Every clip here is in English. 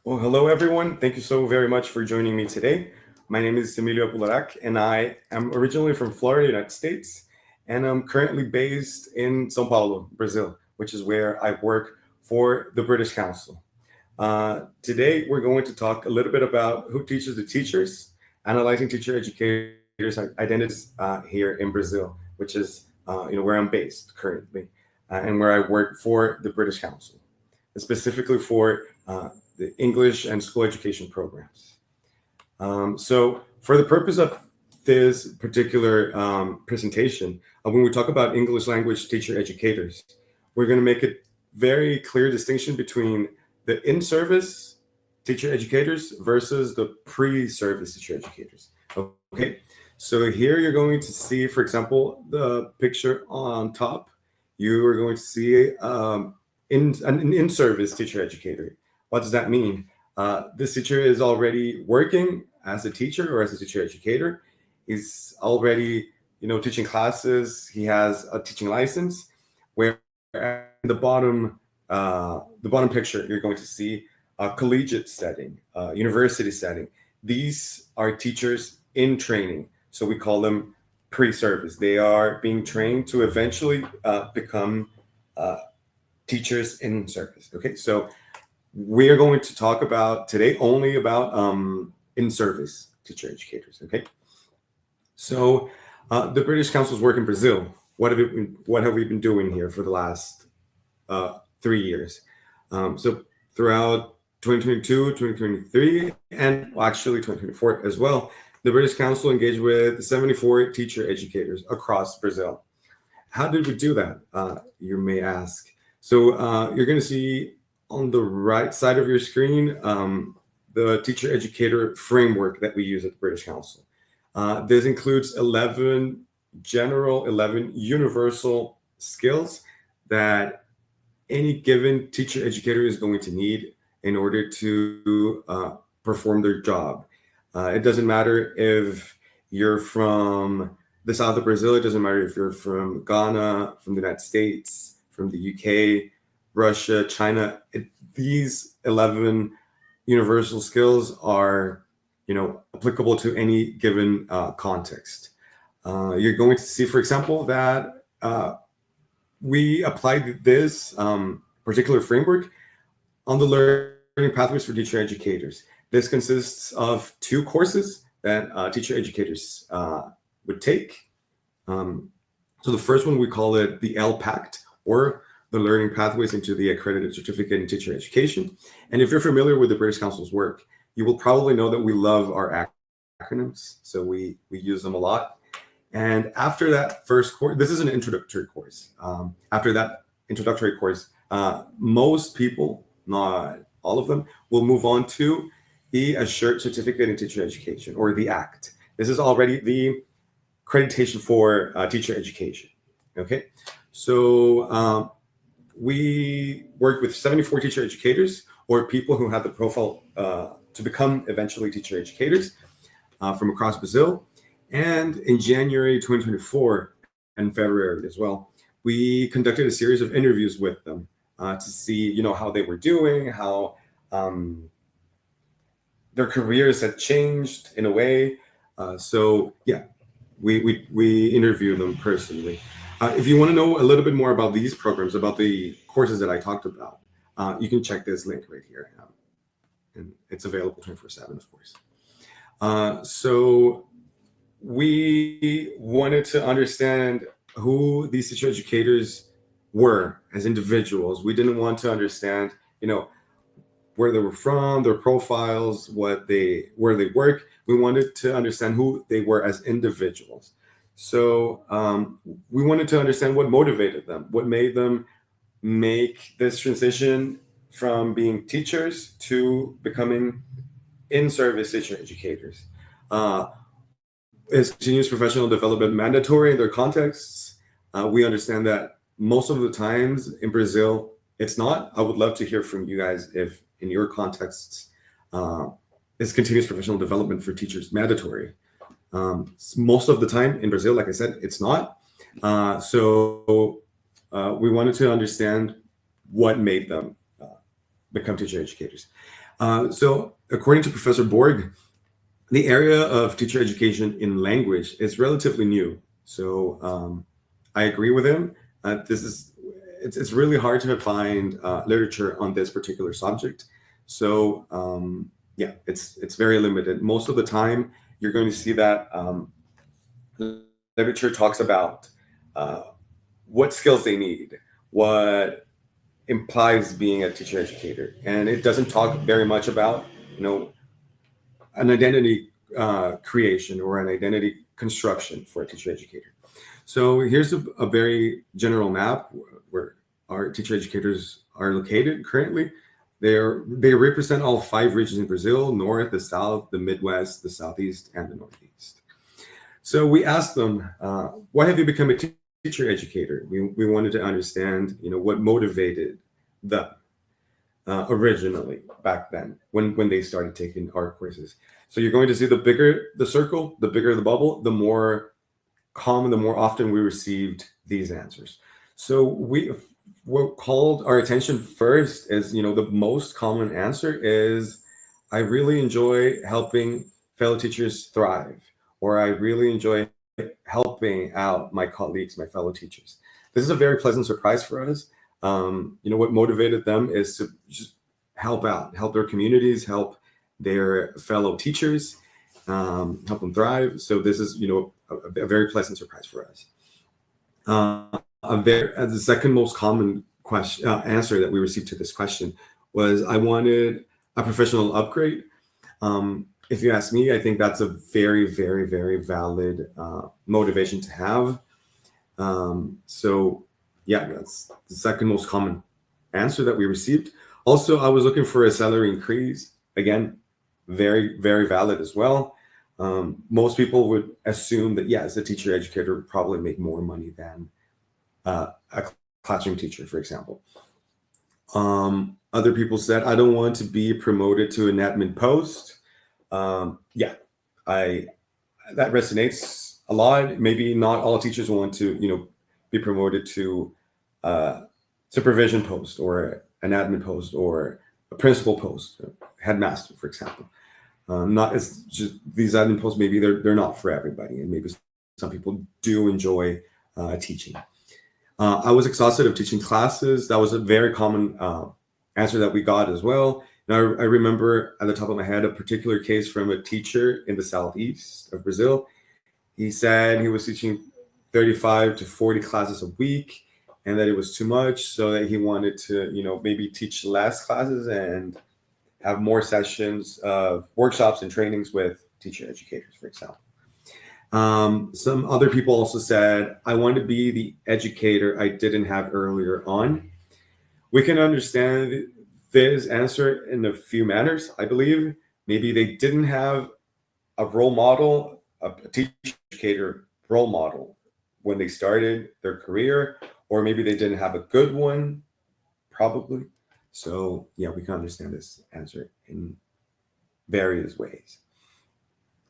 Well, hello everyone. Thank you so very much for joining me today. My name is Emilio Bobadilla, and I am originally from Florida, United States, and I'm currently based in São Paulo, Brazil, which is where I work for the British Council. Today, we're going to talk a little bit about who teaches the teachers, analyzing teacher educators' identities here in Brazil, which is where I'm based currently, and where I work for the British Council, specifically for the English and school education programs. So for the purpose of this particular presentation, when we talk about English language teacher educators, we're going to make a very clear distinction between the in-service teacher educators versus the pre-service teacher educators. Okay, so here you're going to see, for example, the picture on top. You are going to see an in-service teacher educator. What does that mean? This teacher is already working as a teacher or as a teacher educator. He's already, teaching classes. He has a teaching license. Where at the bottom picture, you're going to see a collegiate setting, university setting. These are teachers in training, so we call them pre-service. They are being trained to eventually become teachers in service. Okay, so we are going to talk about today only about in-service teacher educators. Okay, so the British Council's work in Brazil. What have we been doing here for the last 3 years? So throughout 2022, 2023, and actually 2024 as well, the British Council engaged with 74 teacher educators across Brazil. How did we do that? You may ask. So you're going to see on the right side of your screen, the teacher educator framework that we use at the British Council. This includes 11 general, 11 universal skills that any given teacher educator is going to need in order to perform their job. It doesn't matter if you're from the south of Brazil, it doesn't matter if you're from Ghana, from the United States, from the UK, Russia, China. These 11 universal skills are, applicable to any given context. You're going to see, for example, that we applied this particular framework on the learning pathways for teacher educators. This consists of 2 courses that teacher educators would take. So the first one, we call it the LPACT, or the Learning Pathways into the Accredited Certificate in Teacher Education. And if you're familiar with the British Council's work, you will probably know that we love our acronyms. So we use them a lot. And after that first course, this is an introductory course. After that introductory course, most people, not all of them, will move on to the Assured Certificate in Teacher Education, or the ACT. This is already the accreditation for teacher education. Okay, so we work with 74 teacher educators, or people who have the profile to become eventually teacher educators from across Brazil. And in January 2024 and February as well, we conducted a series of interviews with them to see, how they were doing, how their careers had changed in a way. So yeah, we interview them personally. If you want to know a little bit more about these programs, about the courses that I talked about, you can check this link right here. And it's available 24/7, of course. So we wanted to understand who these teacher educators were as individuals. We didn't want to understand, where they were from, their profiles, where they work. We wanted to understand who they were as individuals. So we wanted to understand what motivated them, what made them make this transition from being teachers to becoming in-service teacher educators. Is continuous professional development mandatory in their contexts? We understand that most of the times in Brazil, it's not. I would love to hear from you guys if in your contexts, is continuous professional development for teachers mandatory? Most of the time in Brazil, like I said, it's not. So we wanted to understand what made them become teacher educators. So according to Professor Borg, the area of teacher education in language is relatively new. So I agree with him. It's really hard to find literature on this particular subject. So yeah, it's very limited. Most of the time, you're going to see that literature talks about uh, what skills they need, what implies being a teacher educator, and it doesn't talk very much about an identity creation or an identity construction for a teacher educator. So here's a very general map where our teacher educators are located currently. They represent all 5 regions in Brazil: North, the South, the Midwest, the Southeast, and the Northeast. So we asked them, why have you become a teacher educator? We wanted to understand, what motivated them originally back then when they started taking art courses. So you're going to see the bigger the circle, the bigger the bubble, the more common, the more often we received these answers. So what called our attention first is, the most common answer is, I really enjoy helping fellow teachers thrive, or I really enjoy helping out my colleagues, my fellow teachers. This is a very pleasant surprise for us. What motivated them is to just help out, help their communities, help their fellow teachers, help them thrive. So this is, a very pleasant surprise for us. The second most common question answer that we received to this question was, I wanted a professional upgrade. If you ask me, I think that's a very, very, very valid motivation to have. So yeah, that's the second most common answer that we received. Also, I was looking for a salary increase. Again, very, very valid as well. Most people would assume that, yes, a teacher educator would probably make more money than a classroom teacher, for example. Other people said, I don't want to be promoted to an admin post. Yeah, that resonates a lot. Maybe not all teachers want to, be promoted to a supervision post or an admin post or a principal post, headmaster, for example. Not as just these admin posts. Maybe they're not for everybody, and maybe some people do enjoy teaching. I was exhausted of teaching classes. That was a very common answer that we got as well. Now, I remember at the top of my head a particular case from a teacher in the southeast of Brazil. He said he was teaching 35 to 40 classes a week, and that it was too much, so that he wanted to, maybe teach less classes and have more sessions of workshops and trainings with teacher educators, for example. Some other people also said, I want to be the educator I didn't have earlier on. We can understand this answer in a few manners, I believe. Maybe they didn't have a role model, a teacher educator role model when they started their career, or maybe they didn't have a good one, probably. So yeah, we can understand this answer in various ways.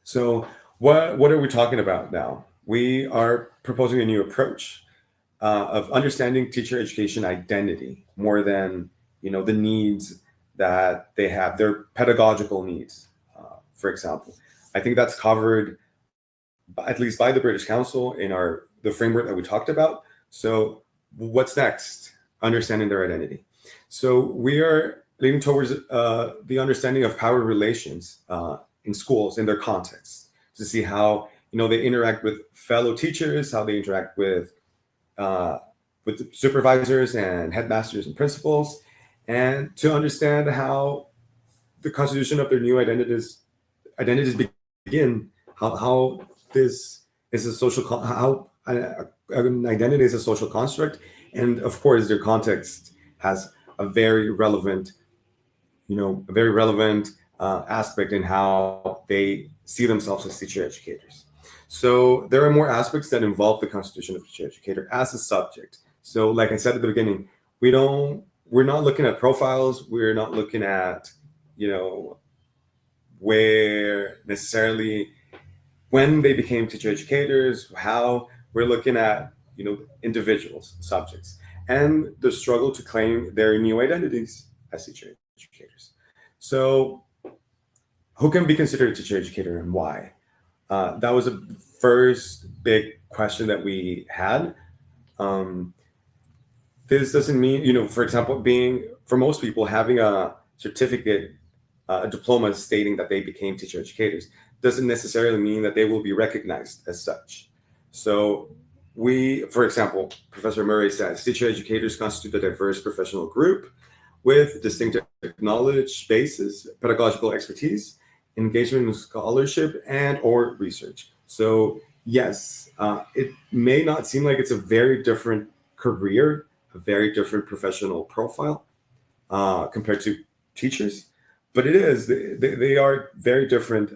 So what are we talking about now? We are proposing a new approach of understanding teacher education identity more than the needs that they have, their pedagogical needs, for example. I think that's covered at least by the British Council in the framework that we talked about. So what's next? Understanding their identity. So we are leaning towards the understanding of power relations in schools, in their context, to see how they interact with fellow teachers, how they interact with supervisors and headmasters and principals, and to understand how the constitution of their new identities begin, how this is a social how an identity is a social construct, and of course their context has a very relevant aspect in how they see themselves as teacher educators. So there are more aspects that involve the constitution of teacher educator as a subject. So like I said at the beginning, we're not looking at profiles. We're not looking at, where necessarily when they became teacher educators, how. We're looking at, individuals, subjects, and the struggle to claim their new identities as teacher educators. So who can be considered a teacher educator and why? That was a first big question that we had. This doesn't mean, for example, for most people, having a certificate, a diploma stating that they became teacher educators doesn't necessarily mean that they will be recognized as such. So for example, Professor Murray says, teacher educators constitute a diverse professional group with distinctive knowledge bases, pedagogical expertise, engagement in scholarship, and or research. So yes, it may not seem like it's a very different career, a very different professional profile compared to teachers, but it is. They are very different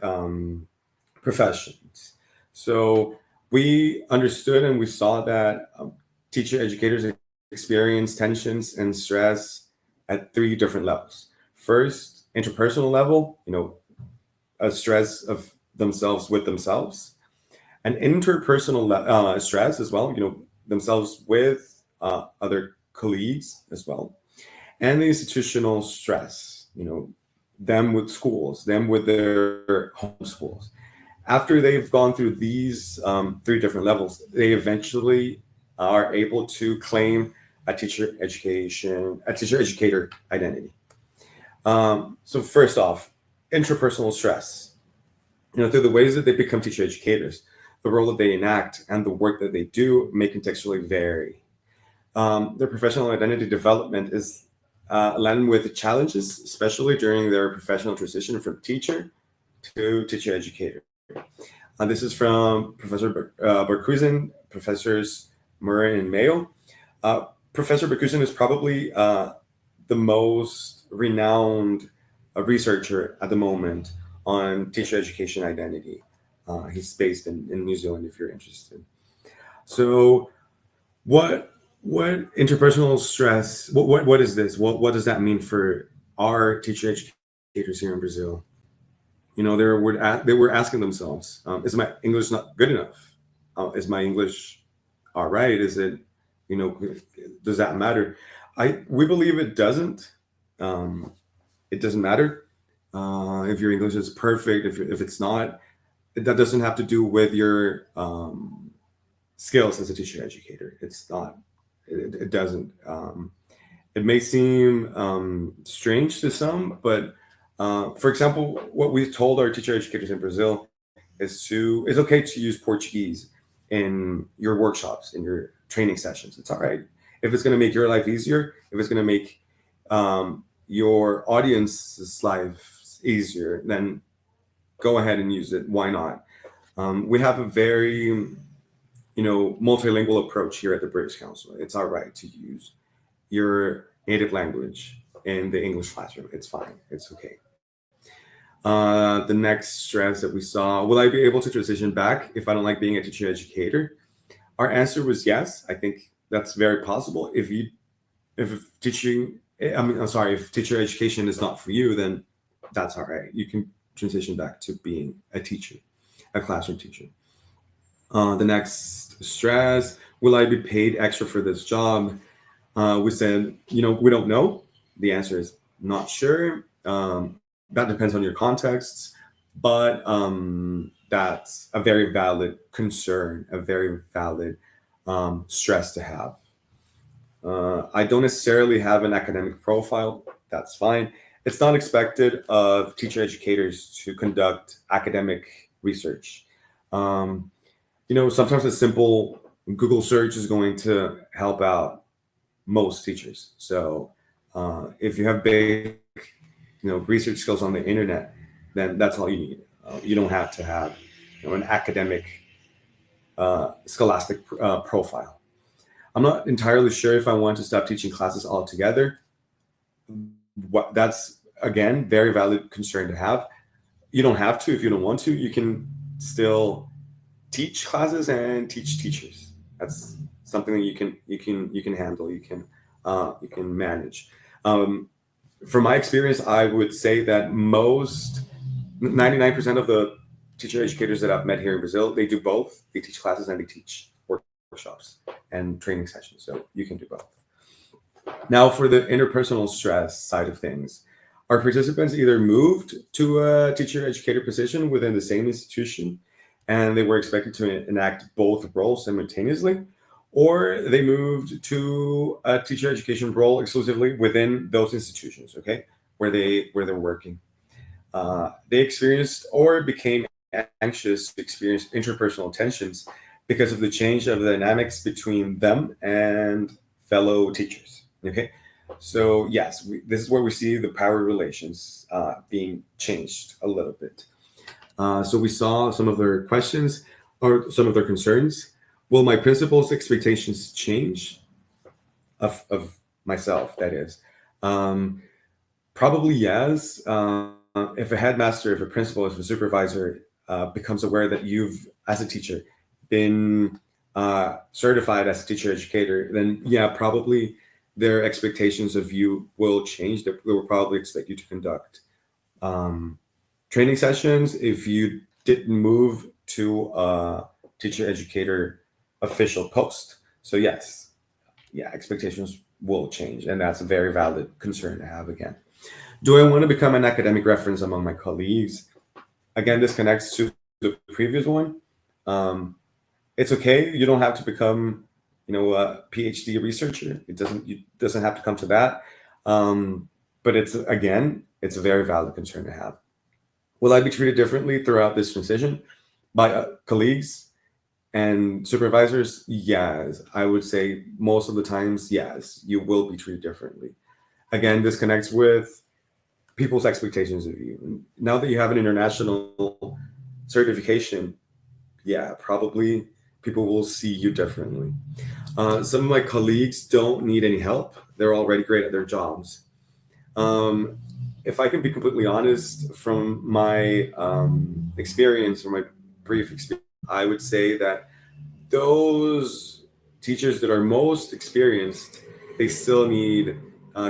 professions. So we understood and we saw that teacher educators experience tensions and stress at 3 different levels. First, interpersonal level, a stress of themselves with themselves, and interpersonal stress as well, themselves with other colleagues as well, and the institutional stress, them with schools, them with their home schools. After they've gone through these 3 different levels, they eventually are able to claim a teacher educator identity. So first off, interpersonal stress. Through the ways that they become teacher educators, the role that they enact, and the work that they do may contextually vary. Their professional identity development is laden with challenges, especially during their professional transition from teacher to teacher educator. This is from Professor Berkusen, Professors Murray and Mayo. Professor Berkusen is probably the most renowned researcher at the moment on teacher education identity. He's based in New Zealand, if you're interested. So what interpersonal stress, what is this? What does that mean for our teacher educators here in Brazil? They were asking themselves, is my English not good enough? Is my English all right? Is it, does that matter? We believe it doesn't. It doesn't matter if your English is perfect. If it's not, that doesn't have to do with your skills as a teacher educator. It's not. It doesn't. It may seem strange to some, but for example, what we've told our teacher educators in Brazil is it's okay to use Portuguese in your workshops, in your training sessions. It's all right. If it's going to make your life easier, if it's going to make your audience's life easier, then go ahead and use it. Why not? We have a very, multilingual approach here at the British Council. It's all right to use your native language in the English classroom. It's fine. It's okay. The next stress that we saw, will I be able to transition back if I don't like being a teacher educator? Our answer was yes. I think that's very possible. If teacher education is not for you, then that's all right. You can transition back to being a teacher, a classroom teacher. The next stress, will I be paid extra for this job? We said, we don't know. The answer is not sure. That depends on your contexts, but that's a very valid concern, a very valid stress to have. I don't necessarily have an academic profile. That's fine. It's not expected of teacher educators to conduct academic research. Sometimes a simple Google search is going to help out most teachers. So if you have basic, research skills on the internet, then that's all you need. You don't have to have an academic, scholastic profile. I'm not entirely sure if I want to stop teaching classes altogether. That's, again, very valid concern to have. You don't have to if you don't want to. You can still teach classes and teach teachers. That's something that you can handle. You can manage. From my experience, I would say that 99% of the teacher educators that I've met here in Brazil, they do both. They teach classes and they teach workshops and training sessions. So you can do both. Now, for the interpersonal stress side of things, Our participants either moved to a teacher-educator position within the same institution, and they were expected to enact both roles simultaneously, or they moved to a teacher education role exclusively within those institutions, okay, where they're working. They experienced or became anxious to experience interpersonal tensions because of the change of the dynamics between them and fellow teachers. Okay, so yes, this is where we see the power relations being changed a little bit. So we saw some of their questions or some of their concerns. Will my principal's expectations change of myself? That is, probably yes. If a headmaster, if a principal, if a supervisor becomes aware that you've, as a teacher, been certified as a teacher educator, then yeah, probably their expectations of you will change. They will probably expect you to conduct training sessions if you didn't move to a teacher educator official post. So yes, yeah, expectations will change, and that's a very valid concern to have again. Do I want to become an academic reference among my colleagues? Again, this connects to the previous one. It's okay. You don't have to become, a PhD researcher. It doesn't have to come to that. But it's a very valid concern to have. Will I be treated differently throughout this transition by colleagues and supervisors? Yes, I would say most of the times, yes, you will be treated differently. Again, this connects with people's expectations of you. Now that you have an international certification, yeah, probably people will see you differently. Some of my colleagues don't need any help. They're already great at their jobs. If I can be completely honest, from my experience, from my brief experience, I would say that those teachers that are most experienced, they still need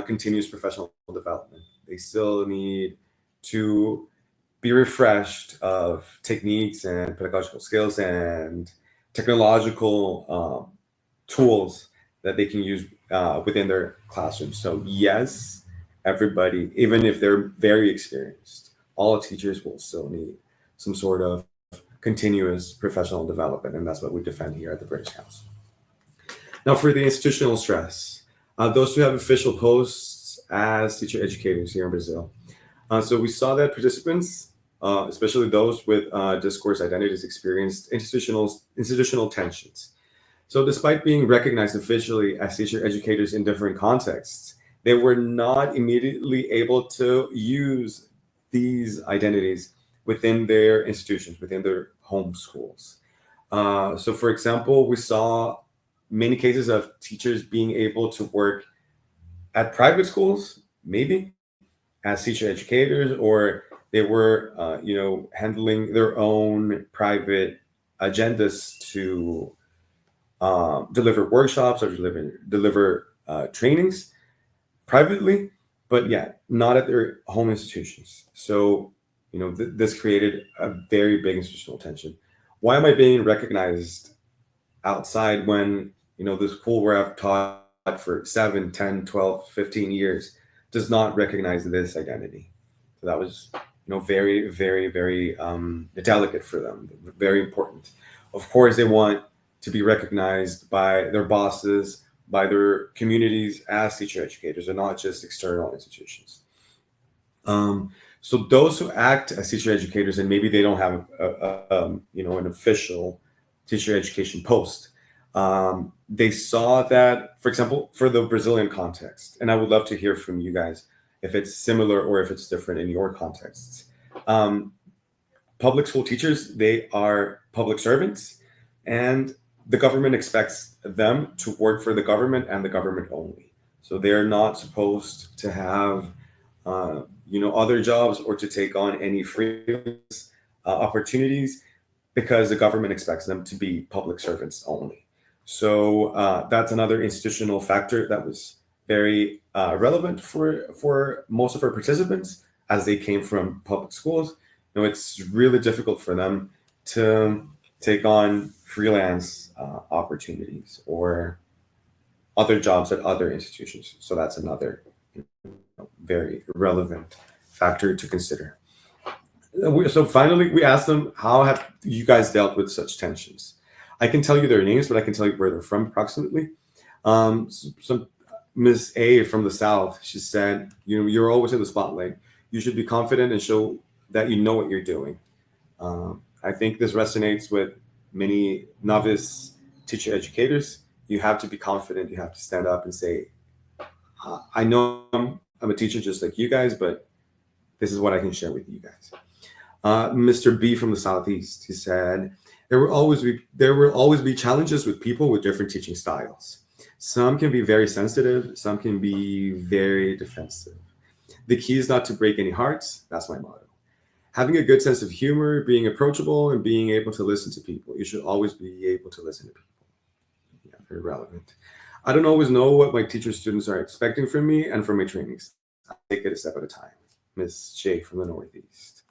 continuous professional development. They still need to be refreshed of techniques and pedagogical skills and technological tools that they can use within their classroom. So yes, everybody, even if they're very experienced, all teachers will still need some sort of continuous professional development, and that's what we defend here at the British Council. Now, for the institutional stress, those who have official posts as teacher educators here in Brazil. So we saw that participants, especially those with discourse identities, experienced institutional tensions. So despite being recognized officially as teacher educators in different contexts, they were not immediately able to use these identities within their institutions, within their home schools. So for example, we saw many cases of teachers being able to work at private schools, maybe as teacher educators, or they were, handling their own private agendas to deliver workshops or deliver trainings privately, but yeah, not at their home institutions. So, this created a very big institutional tension. Why am I being recognized outside when, the school where I've taught for 7, 10, 12, 15 years does not recognize this identity? So that was, very, very, very delicate for them, very important. Of course, they want to be recognized by their bosses, by their communities as teacher educators, and not just external institutions. So those who act as teacher educators, and maybe they don't have an official teacher education post, they saw that, for example, for the Brazilian context, and I would love to hear from you guys if it's similar or if it's different in your contexts. Public school teachers, they are public servants, and the government expects them to work for the government and the government only. So they're not supposed to have, other jobs or to take on any freelance opportunities because the government expects them to be public servants only. So that's another institutional factor that was very relevant for most of our participants as they came from public schools. It's really difficult for them to take on freelance opportunities or other jobs at other institutions. So that's another very relevant factor to consider. So finally, we asked them, how have you guys dealt with such tensions? I can tell you their names, but I can tell you where they're from approximately. Some Miss A from the South, she said, you're always in the spotlight. You should be confident and show that you know what you're doing. I think this resonates with many novice teacher educators. You have to be confident. You have to stand up and say, I know I'm a teacher just like you guys, but this is what I can share with you guys. Mr. B from the Southeast, he said, there will always be challenges with people with different teaching styles. Some can be very sensitive, some can be very defensive. The key is not to break any hearts. That's my motto. Having a good sense of humor, being approachable, and being able to listen to people. You should always be able to listen to people. Yeah, very relevant. I don't always know what my teacher students are expecting from me and from my trainings. I take it a step at a time. Miss J from the Northeast.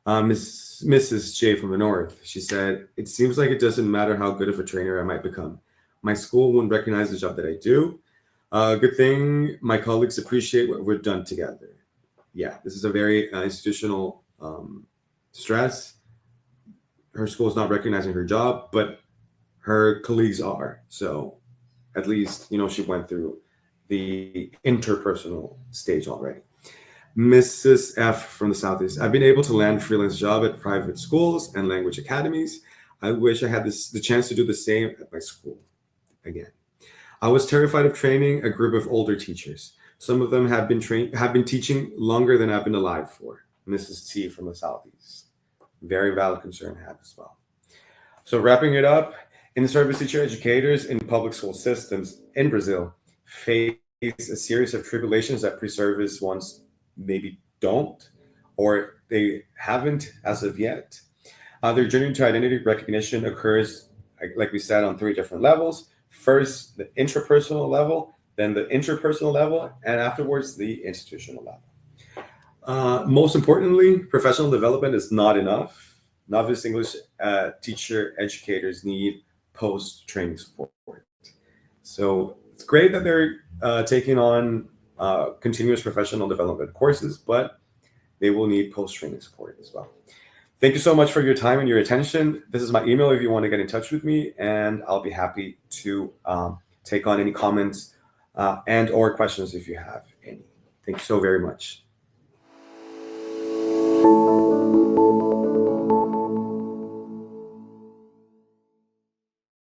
Mrs. J from the North, she said, it seems like it doesn't matter how good of a trainer I might become. My school won't recognize the job that I do. Good thing my colleagues appreciate what we've done together. Yeah, this is a very institutional stress. Her school is not recognizing her job, but her colleagues are. So at least, she went through the interpersonal stage already. Mrs. F from the Southeast. I've been able to land a freelance job at private schools and language academies. I wish I had the chance to do the same at my school again. I was terrified of training a group of older teachers. Some of them have been teaching longer than I've been alive for. Mrs. T from the Southeast. Very valid concern to have as well. So wrapping it up, in-service teacher educators in public school systems in Brazil face a series of tribulations that pre-service ones maybe don't, or they haven't as of yet. Their journey to identity recognition occurs, like we said, on 3 different levels. First, the intrapersonal level, then the interpersonal level, and afterwards, the institutional level. Most importantly, professional development is not enough. Novice English teacher educators need post-training support. So it's great that they're taking on continuous professional development courses, but they will need post-training support as well. Thank you so much for your time and your attention. This is my email if you want to get in touch with me, and I'll be happy to take on any comments and or questions if you have any. Thank you so very much.